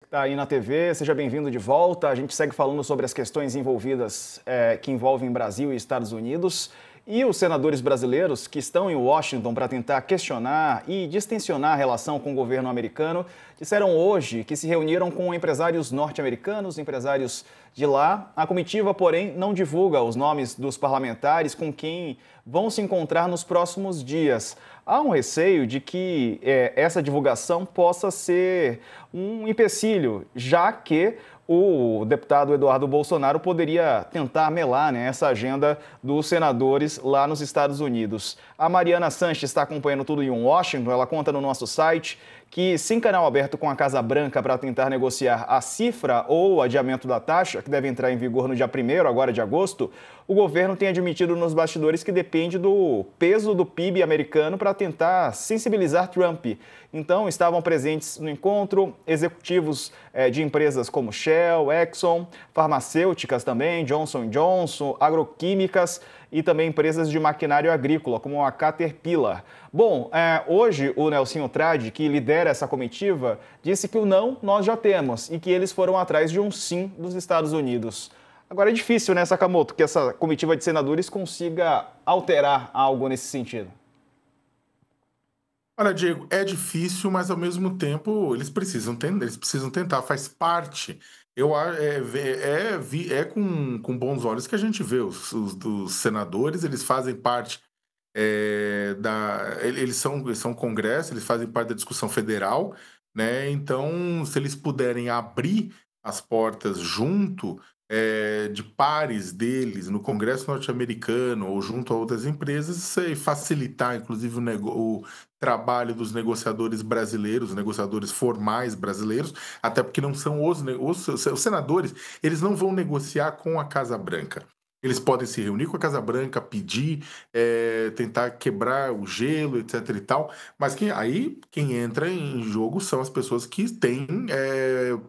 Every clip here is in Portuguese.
está aí na TV, seja bem-vindo de volta. A gente segue falando sobre as questões envolvidas que envolvem Brasil e Estados Unidos. E os senadores brasileiros que estão em Washington para tentar questionar e distensionar a relação com o governo americano disseram hoje que se reuniram com empresários norte-americanos, empresários de lá. A comitiva, porém, não divulga os nomes dos parlamentares com quem vão se encontrar nos próximos dias. Há um receio de que essa divulgação possa ser um empecilho, já que o deputado Eduardo Bolsonaro poderia tentar melar, essa agenda dos senadores lá nos Estados Unidos. A Mariana Sanches está acompanhando tudo em Washington. Ela conta no nosso site que, sem canal aberto com a Casa Branca para tentar negociar a cifra ou o adiamento da taxa, que deve entrar em vigor no dia 1º, agora de agosto, o governo tem admitido nos bastidores que depende do peso do PIB americano para tentar sensibilizar Trump. Então, estavam presentes no encontro executivos de empresas como Shell, Exxon, farmacêuticas também, Johnson & Johnson, agroquímicas e também empresas de maquinário agrícola, como a Caterpillar. Bom, hoje o Nelsinho Tradi, que lidera essa comitiva, disse que o não nós já temos e que eles foram atrás de um sim dos Estados Unidos. Agora é difícil, né, Sakamoto, que essa comitiva de senadores consiga alterar algo nesse sentido. Olha, Diego, é difícil, mas ao mesmo tempo eles precisam tentar, faz parte. É com bons olhos que a gente vê dos senadores, eles fazem parte eles são Congresso, eles fazem parte da discussão federal, né? Então, se eles puderem abrir as portas junto de pares deles no Congresso norte-americano ou junto a outras empresas, isso aí facilitar, inclusive, o trabalho dos negociadores brasileiros, negociadores formais brasileiros, até porque não são os senadores, eles não vão negociar com a Casa Branca. Eles podem se reunir com a Casa Branca, pedir, tentar quebrar o gelo, etc. e tal, mas quem entra em jogo são as pessoas que têm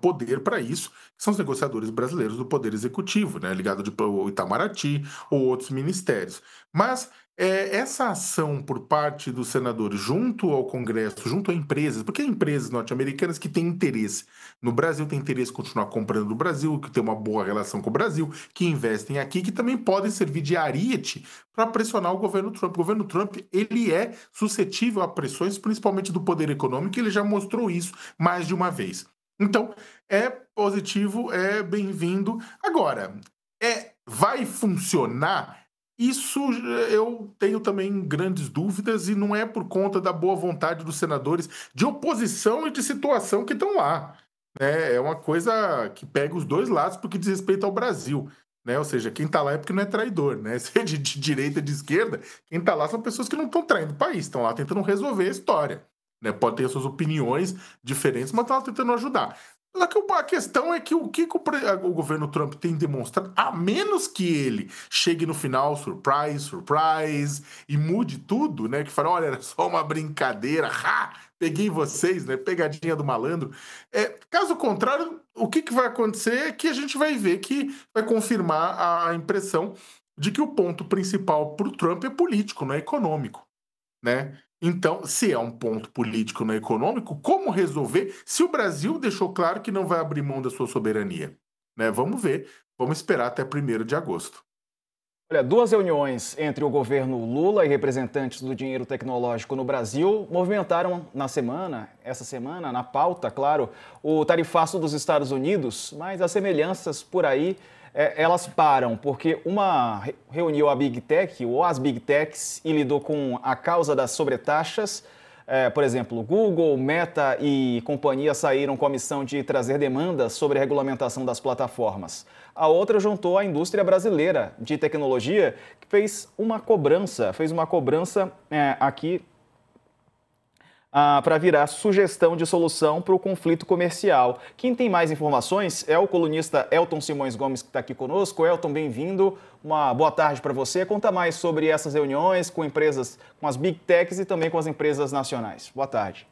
poder para isso, que são os negociadores brasileiros do Poder Executivo, né, ligado ao Itamaraty ou outros ministérios. Mas essa ação por parte dos senadores junto ao Congresso, junto a empresas, porque há empresas norte-americanas que têm interesse no Brasil, têm interesse em continuar comprando do Brasil, que tem uma boa relação com o Brasil, que investem aqui, que também podem servir de ariete para pressionar o governo Trump. O governo Trump, ele é suscetível a pressões, principalmente do poder econômico, e ele já mostrou isso mais de uma vez. Então, é positivo, é bem-vindo. Agora, vai funcionar? Isso eu tenho também grandes dúvidas e não é por conta da boa vontade dos senadores de oposição e de situação que estão lá. Né? É uma coisa que pega os dois lados porque diz respeito ao Brasil. Né? Ou seja, quem está lá é porque não é traidor. Né? Seja de direita, de esquerda, quem está lá são pessoas que não estão traindo o país, estão lá tentando resolver a história. Né? Pode ter suas opiniões diferentes, mas estão lá tentando ajudar. Só que a questão é que o governo Trump tem demonstrado, a menos que ele chegue no final, surprise, e mude tudo, né? Que fala, olha, era só uma brincadeira, peguei vocês, né? Pegadinha do malandro. Caso contrário, o que vai acontecer é que a gente vai ver que vai confirmar a impressão de que o ponto principal para o Trump é político, não é econômico, né? Então, se é um ponto político não econômico, como resolver se o Brasil deixou claro que não vai abrir mão da sua soberania? Né? Vamos ver, vamos esperar até 1º de agosto. Olha, 2 reuniões entre o governo Lula e representantes do dinheiro tecnológico no Brasil movimentaram essa semana, na pauta, claro, o tarifaço dos Estados Unidos, mas as semelhanças por aí elas param, porque uma reuniu a Big Tech, ou as Big Techs, e lidou com a causa das sobretaxas. Por exemplo, Google, Meta e companhia saíram com a missão de trazer demandas sobre a regulamentação das plataformas. A outra juntou a indústria brasileira de tecnologia, que fez uma cobrança aqui para virar sugestão de solução para o conflito comercial. Quem tem mais informações é o colunista Elton Simões Gomes, que está aqui conosco. Elton, bem-vindo. Uma boa tarde para você. Conta mais sobre essas reuniões com empresas, com as Big Techs e também com as empresas nacionais. Boa tarde.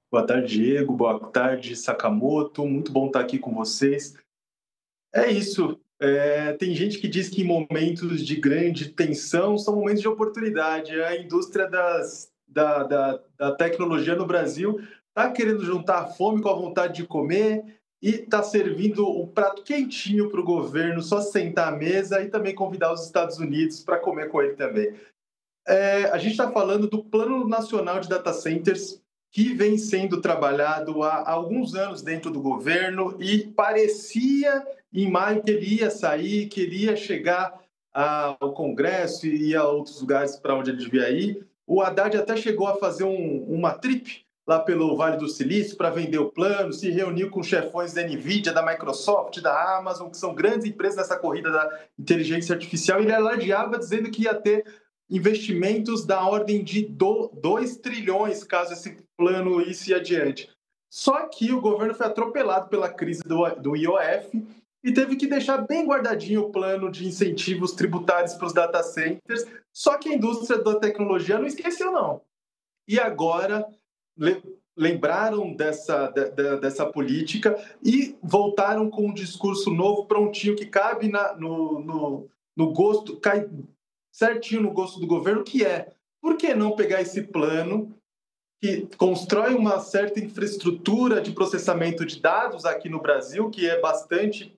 Boa tarde, Diego. Boa tarde, Sakamoto. Muito bom estar aqui com vocês. É isso. Tem gente que diz que momentos de grande tensão são momentos de oportunidade. A indústria da tecnologia no Brasil está querendo juntar a fome com a vontade de comer e está servindo um prato quentinho para o governo só sentar à mesa e também convidar os Estados Unidos para comer com ele também. A gente está falando do Plano Nacional de Data Centers, que vem sendo trabalhado há alguns anos dentro do governo e parecia em maio que ele ia sair, queria chegar ao Congresso e a outros lugares para onde ele devia ir. O Haddad até chegou a fazer uma trip lá pelo Vale do Silício para vender o plano, se reuniu com chefões da NVIDIA, da Microsoft, da Amazon, que são grandes empresas nessa corrida da inteligência artificial, e ele alardeava dizendo que ia ter investimentos da ordem de 2 trilhões, caso esse plano isse adiante. Só que o governo foi atropelado pela crise do IOF e teve que deixar bem guardadinho o plano de incentivos tributários para os data centers, só que a indústria da tecnologia não esqueceu, não. E agora lembraram dessa política e voltaram com um discurso novo, prontinho, que cabe no gosto, cai certinho no gosto do governo, que é: por que não pegar esse plano que constrói uma certa infraestrutura de processamento de dados aqui no Brasil, que é bastante,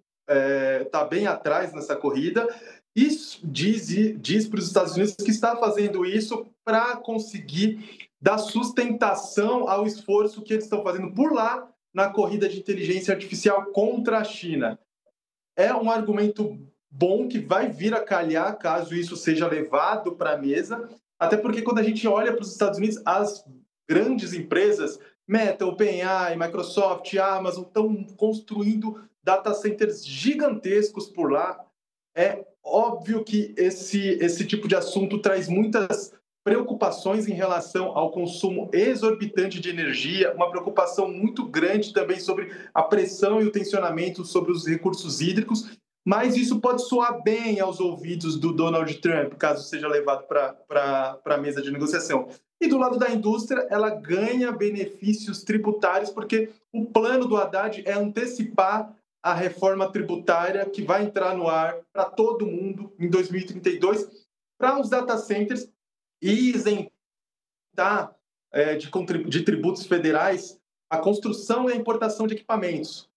está bem atrás nessa corrida, e diz para os Estados Unidos que está fazendo isso para conseguir dar sustentação ao esforço que eles estão fazendo por lá na corrida de inteligência artificial contra a China. É um argumento bom que vai vir a calhar caso isso seja levado para a mesa, até porque quando a gente olha para os Estados Unidos, as grandes empresas, Meta, OpenAI, Microsoft, Amazon, estão construindo data centers gigantescos por lá. É óbvio que esse tipo de assunto traz muitas preocupações em relação ao consumo exorbitante de energia, uma preocupação muito grande também sobre a pressão e o tensionamento sobre os recursos hídricos, mas isso pode soar bem aos ouvidos do Donald Trump, caso seja levado para a mesa de negociação. E do lado da indústria, ela ganha benefícios tributários, porque o plano do Haddad é antecipar a reforma tributária que vai entrar no ar para todo mundo em 2032, para os data centers, e isentar de tributos federais a construção e a importação de equipamentos.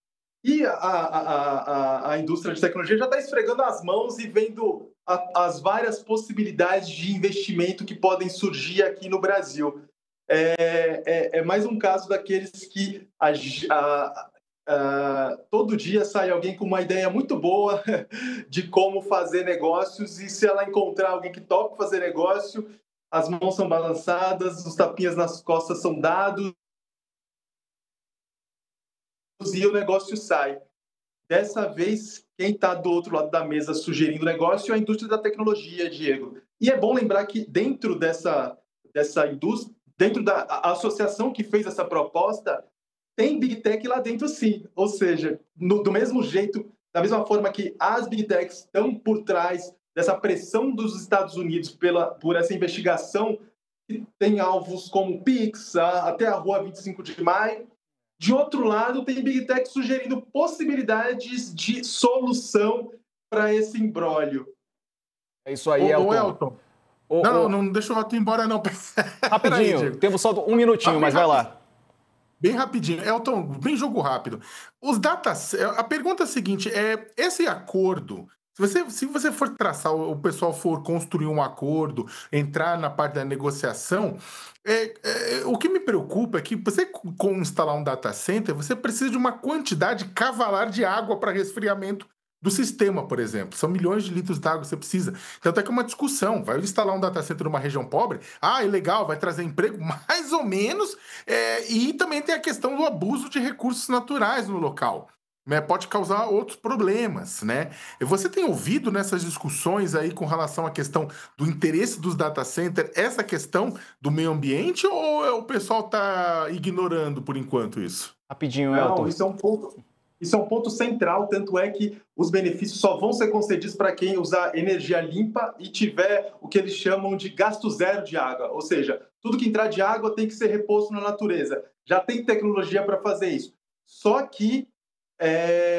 E a indústria de tecnologia já está esfregando as mãos e vendo as várias possibilidades de investimento que podem surgir aqui no Brasil. É mais um caso daqueles que todo dia sai alguém com uma ideia muito boa de como fazer negócios, e se ela encontrar alguém que topa fazer negócio, as mãos são balançadas, os tapinhas nas costas são dados e o negócio sai. Dessa vez, quem está do outro lado da mesa sugerindo negócio é a indústria da tecnologia, Diego. E é bom lembrar que dentro dessa indústria, dentro da associação que fez essa proposta, tem Big Tech lá dentro, sim. Ou seja, do mesmo jeito, da mesma forma que as Big Techs estão por trás dessa pressão dos Estados Unidos por essa investigação, que tem alvos como o Pix, até a Rua 25 de Maio. De outro lado, tem Big Tech sugerindo possibilidades de solução para esse imbróglio. É isso aí, Elton. Não deixa o Elton embora, não. Rapidinho, aí, temos só um minutinho, mas vai lá. Bem rapidinho. Elton, bem jogo rápido. A pergunta é a seguinte, esse acordo, se você for traçar, o pessoal for construir um acordo, entrar na parte da negociação, o que me preocupa é que você instalar um data center, você precisa de uma quantidade cavalar de água para resfriamento do sistema, por exemplo. São milhões de litros de água que você precisa. Então, até que é uma discussão. Vai instalar um data center numa região pobre? É legal, vai trazer emprego? Mais ou menos. E também tem a questão do abuso de recursos naturais no local. Né? Pode causar outros problemas, né? Você tem ouvido nessas discussões aí com relação à questão do interesse dos data centers, essa questão do meio ambiente, ou o pessoal está ignorando por enquanto isso? Rapidinho, Elton. Não, isso é um ponto central, tanto é que os benefícios só vão ser concedidos para quem usar energia limpa e tiver o que eles chamam de gasto zero de água. Ou seja, tudo que entrar de água tem que ser reposto na natureza. Já tem tecnologia para fazer isso. Só que,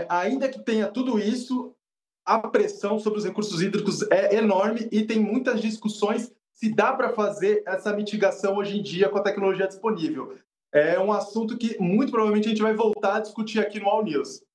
ainda que tenha tudo isso, a pressão sobre os recursos hídricos é enorme e tem muitas discussões se dá para fazer essa mitigação hoje em dia com a tecnologia disponível. é um assunto que muito provavelmente a gente vai voltar a discutir aqui no All News.